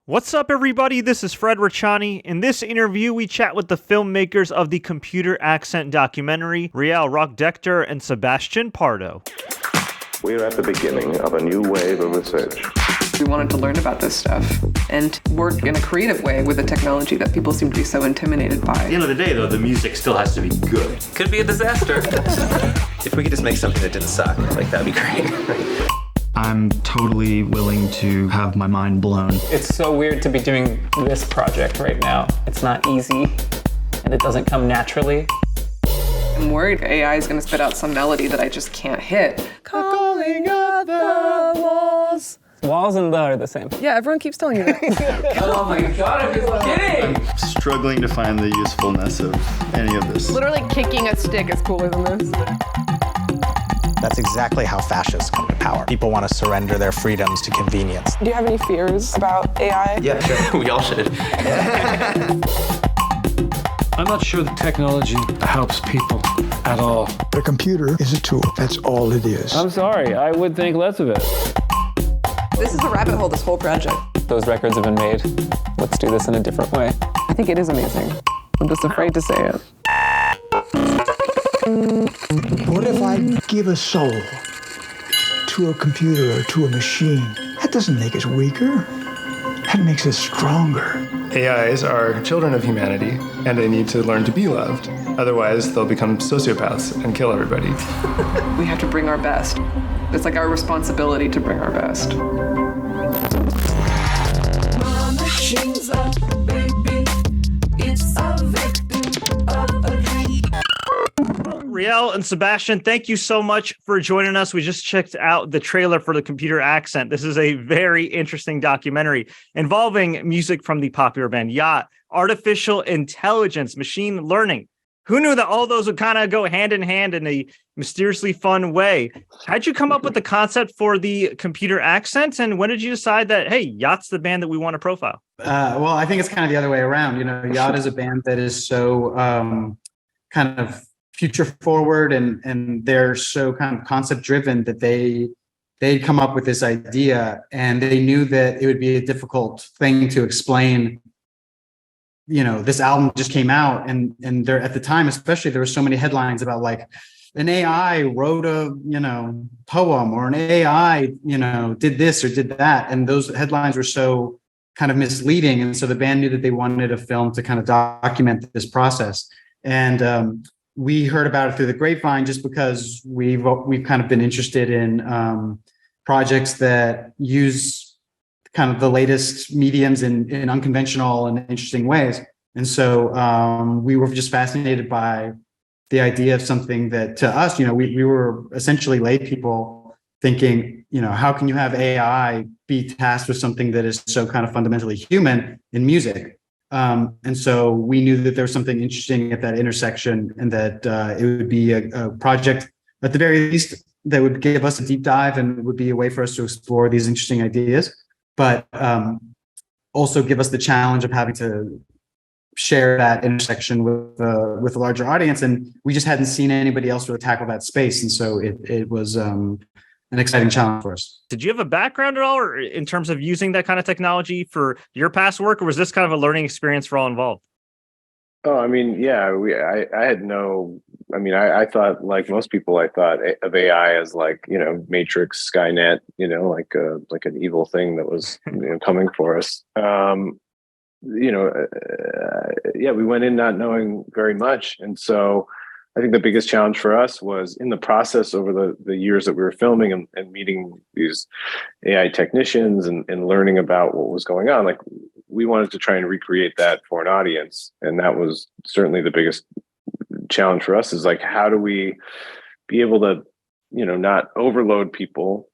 What's up, everybody? This is Fred Richani. In this interview, we chat with the filmmakers of the computer accent documentary, Riel, Roch-Decter, and Sebastian, Pardo. We're at the beginning of a new wave of research. We wanted to learn about this stuff and work in a creative way with a technology that people seem to be so intimidated by. At the end of the day, though, the music still has to be good. Could be a disaster. If we could just make something that didn't suck, like that'd be great. I'm totally willing to have my mind blown. It's so weird to be doing this project right now. It's not easy, and it doesn't come naturally. I'm worried AI is going to spit out some melody that I just can't hit. Calling out the walls. Walls and the are the same. Yeah, everyone keeps telling you that. Oh my god, I'm just kidding! I'm struggling to find the usefulness of any of this. Literally kicking a stick is cooler than this. That's exactly how fascists come to power. People want to surrender their freedoms to convenience. Do you have any fears about AI? Yeah, sure. We all should. I'm not sure the technology helps people at all. A computer is a tool. That's all it is. I'm sorry, I would think less of it. This is a rabbit hole, this whole project. Those records have been made. Let's do this in a different way. I think it is amazing. I'm just afraid to say it. What if I give a soul to a computer or to a machine? That doesn't make us weaker. That makes us stronger. AIs are children of humanity, and they need to learn to be loved. Otherwise, they'll become sociopaths and kill everybody. We have to bring our best. It's like our responsibility to bring our best. Riel and Sebastian, thank you so much for joining us. We just checked out the trailer for the computer accent. This is a very interesting documentary involving music from the popular band Yacht, artificial intelligence, machine learning. Who knew that all those would kind of go hand in hand in a mysteriously fun way? How'd you come up with the concept for the computer accent? And when did you decide that, hey, Yacht's the band that we want to profile? Well, I think it's kind of the other way around. You know, Yacht is a band that is so kind of future forward and they're so kind of concept driven that they'd come up with this idea and they knew that it would be a difficult thing to explain. You know, this album just came out and there at the time, especially, there were so many headlines about like an AI wrote a, poem, or an AI, did this or did that. And those headlines were so kind of misleading. And so the band knew that they wanted a film to kind of document this process. And we heard about it through the grapevine just because we've kind of been interested in projects that use kind of the latest mediums in unconventional and interesting ways. And so we were just fascinated by the idea of something that to us, we were essentially lay people thinking, how can you have AI be tasked with something that is so kind of fundamentally human in music? And so we knew that there was something interesting at that intersection and that it would be a project at the very least that would give us a deep dive and would be a way for us to explore these interesting ideas, but also give us the challenge of having to share that intersection with a larger audience. And we just hadn't seen anybody else really tackle that space. And so it was an exciting challenge for us. Did you have a background at all or in terms of using that kind of technology for your past work, or was this kind of a learning experience for all involved? Oh, I mean, yeah, I had I thought, like most people, I thought of AI as like, Matrix, Skynet, like an evil thing that was coming for us. We went in not knowing very much. And so I think the biggest challenge for us was in the process over the years that we were filming and meeting these AI technicians and learning about what was going on. Like, we wanted to try and recreate that for an audience. And that was certainly the biggest challenge for us, is like, how do we be able to, not overload people,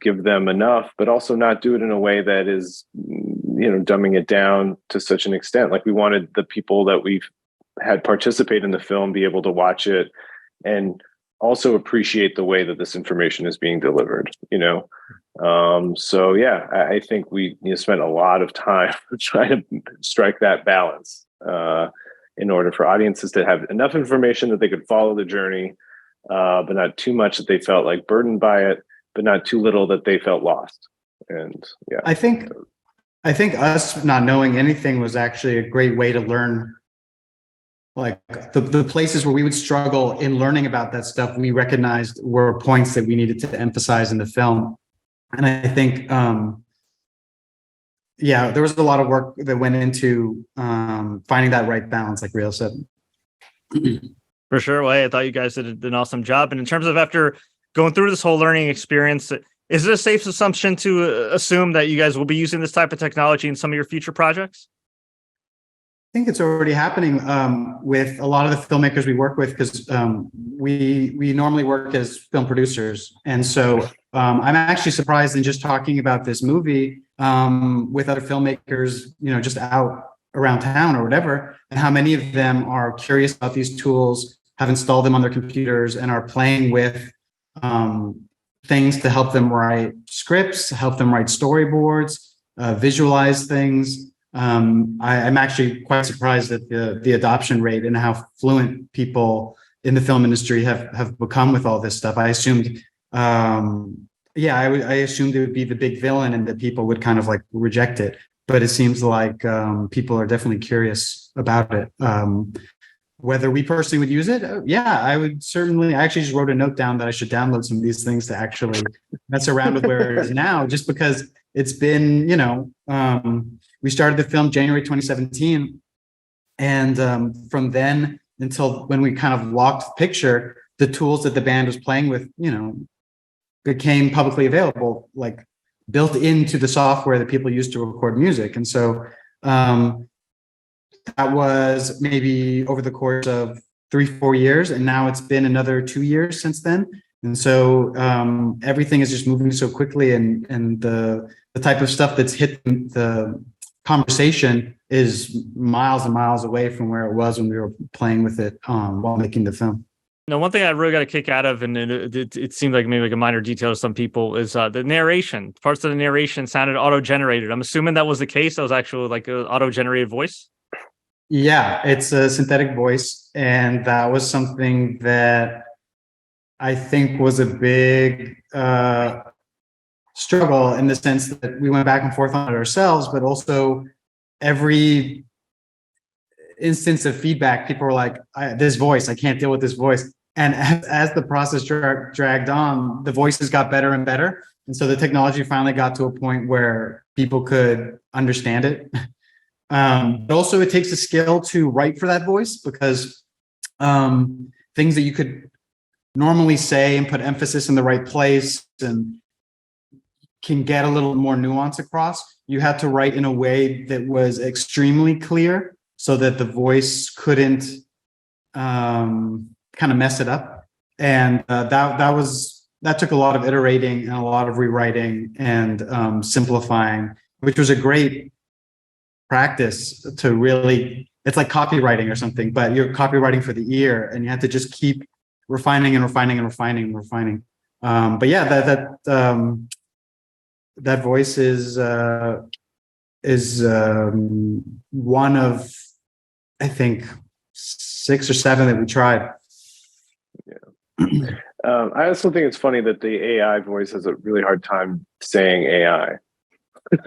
give them enough, but also not do it in a way that is, dumbing it down to such an extent. Like, we wanted the people that we've had participate in the film be able to watch it and also appreciate the way that this information is being delivered, I think we spent a lot of time trying to strike that balance in order for audiences to have enough information that they could follow the journey, but not too much that they felt like burdened by it, but not too little that they felt lost. And yeah, I think I think us not knowing anything was actually a great way to learn. Like the places where we would struggle in learning about that stuff, we recognized were points that we needed to emphasize in the film. And I think, there was a lot of work that went into finding that right balance, like Riel said. For sure. Well, hey, I thought you guys did an awesome job. And in terms of after going through this whole learning experience, is it a safe assumption to assume that you guys will be using this type of technology in some of your future projects? I think it's already happening with a lot of the filmmakers we work with, because we normally work as film producers. And so I'm actually surprised in just talking about this movie with other filmmakers, just out around town or whatever, and how many of them are curious about these tools, have installed them on their computers, and are playing with things to help them write scripts, help them write storyboards, visualize things. I'm actually quite surprised at the adoption rate and how fluent people in the film industry have become with all this stuff. I assumed, I assumed it would be the big villain and that people would kind of like reject it. But it seems like people are definitely curious about it. Whether we personally would use it, I would certainly. I actually just wrote a note down that I should download some of these things to actually mess around with where it is now, just because it's been, we started the film January 2017. And from then until when we kind of locked the picture, the tools that the band was playing with, became publicly available, like built into the software that people use to record music. And so that was maybe over the course of 3-4 years. And now it's been another 2 years since then. And so everything is just moving so quickly, and the type of stuff that's hit the conversation is miles and miles away from where it was when we were playing with it while making the film. Now, one thing I really got a kick out of, and it seemed like maybe like a minor detail to some people, is the narration. Parts of the narration sounded auto-generated. I'm assuming that was the case. That was actually like an auto-generated voice. Yeah, it's a synthetic voice, and that was something that I think was a big struggle, in the sense that we went back and forth on it ourselves, but also every instance of feedback, people were like, this voice, I can't deal with this voice. And as the process dragged on, the voices got better and better. And so the technology finally got to a point where people could understand it. But also it takes a skill to write for that voice, because things that you could normally say and put emphasis in the right place and can get a little more nuance across, you had to write in a way that was extremely clear so that the voice couldn't kind of mess it up. And that took a lot of iterating and a lot of rewriting and simplifying, which was a great practice to really, it's like copywriting or something, but you're copywriting for the ear, and you have to just keep refining and refining and refining and refining. But yeah, that voice is one of, I think, 6 or 7 that we tried. Yeah. I also think it's funny that the AI voice has a really hard time saying AI.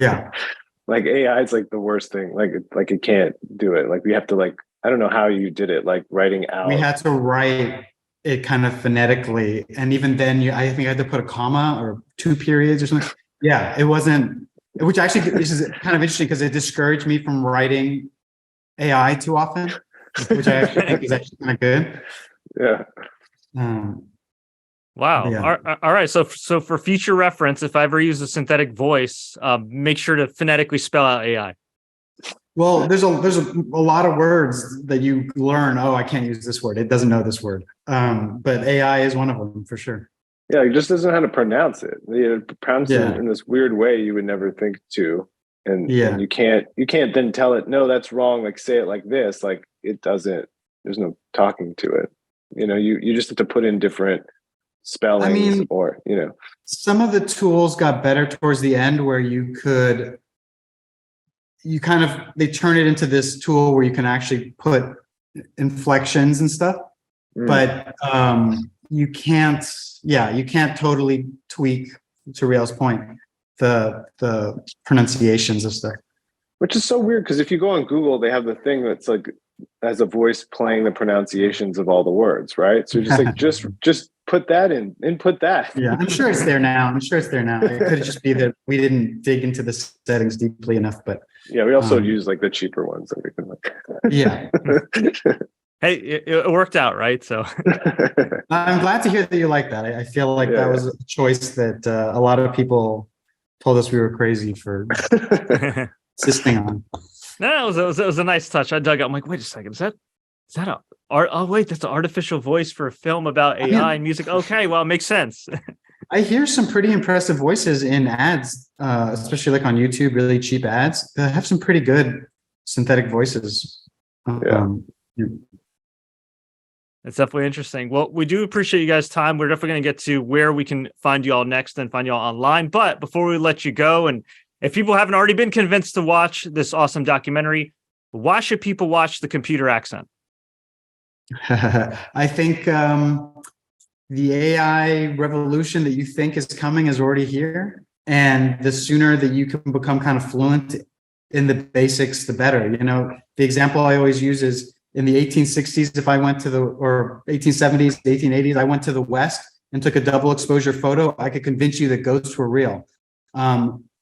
Yeah. Like AI is like the worst thing. Like it can't do it. Like we have to I don't know how you did it, like writing out. We had to write it kind of phonetically. And even then I think I had to put a comma or 2 periods or something. Yeah, it wasn't, which actually this is kind of interesting because it discouraged me from writing AI too often, which I actually think is actually kind of good. Yeah. Wow. Yeah. All right. So for future reference, if I ever use a synthetic voice, make sure to phonetically spell out AI. Well, there's a lot of words that you learn. Oh, I can't use this word. It doesn't know this word. But AI is one of them for sure. Yeah, it just doesn't know how to pronounce it. It pronounces it in this weird way you would never think to. And you can't then tell it, no, that's wrong. Like say it like this. Like it doesn't, there's no talking to it. You just have to put in different spellings or. Some of the tools got better towards the end where they turn it into this tool where you can actually put inflections and stuff. But you can't totally tweak, to Riel's point, the pronunciations of stuff. Which is so weird because if you go on Google, they have the thing that's like as a voice playing the pronunciations of all the words, right? So just like just put that in, input that. Yeah, I'm sure it's there now. It could just be that we didn't dig into the settings deeply enough, but yeah, we also use like the cheaper ones that we can like. Yeah. Hey, it worked out, right? So I'm glad to hear that you like that. I feel like that was a choice that a lot of people told us we were crazy for insisting on. No, it was a nice touch. I dug up. I'm like, wait a second, is that a art? Oh wait, that's an artificial voice for a film about AI and music. Okay, well, it makes sense. I hear some pretty impressive voices in ads, especially like on YouTube, really cheap ads. They have some pretty good synthetic voices. It's definitely interesting. Well, we do appreciate you guys' time. We're definitely going to get to where we can find you all next and find you all online. But before we let you go, and if people haven't already been convinced to watch this awesome documentary, why should people watch The Computer Accent? I think the AI revolution that you think is coming is already here. And the sooner that you can become kind of fluent in the basics, the better. You know, the example I always use is in the 1860s, if I went to or 1870s, 1880s, I went to the West and took a double exposure photo, I could convince you that ghosts were real.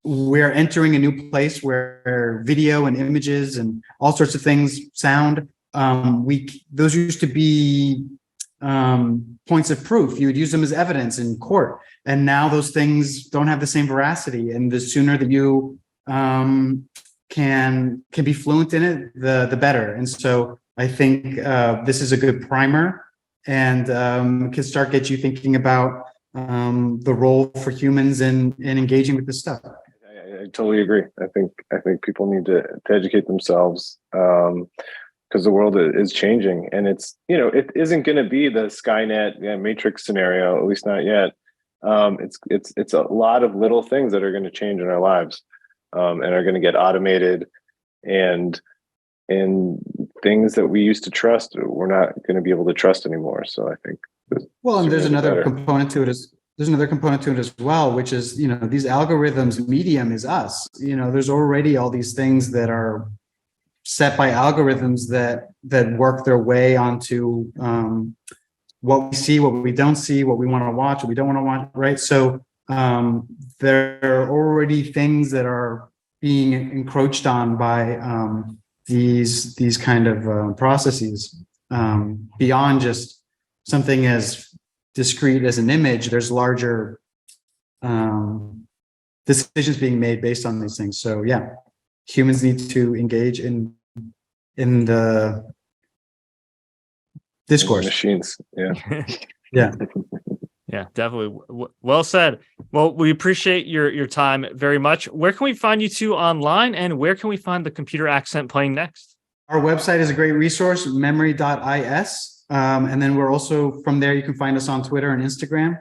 We're entering a new place where video and images and all sorts of things, sound, those used to be points of proof. You would use them as evidence in court. And now those things don't have the same veracity. And the sooner that you can be fluent in it, the better. And so I think this is a good primer and can get you thinking about the role for humans in engaging with this stuff. I totally agree. I think people need to educate themselves because the world is changing, and it's, you know, it isn't going to be the Skynet Matrix scenario, at least not yet. It's a lot of little things that are going to change in our lives and are going to get automated, and things that we used to trust, we're not going to be able to trust anymore. So I think. There's another component to it as well, which is, you know, these algorithms, medium is us. You know, there's already all these things that are set by algorithms that work their way onto what we see, what we don't see, what we want to watch, what we don't want to watch, right? So there are already things that are being encroached on by these kind of processes beyond just something as discrete as an image. There's larger decisions being made based on these things. So yeah, humans need to engage in the discourse. Machines, yeah. Yeah. Yeah, definitely. Well said. Well, we appreciate your time very much. Where can we find you two online, and where can we find The Computer Accent playing next? Our website is a great resource, memory.is. And then we're also, from there, you can find us on Twitter and Instagram.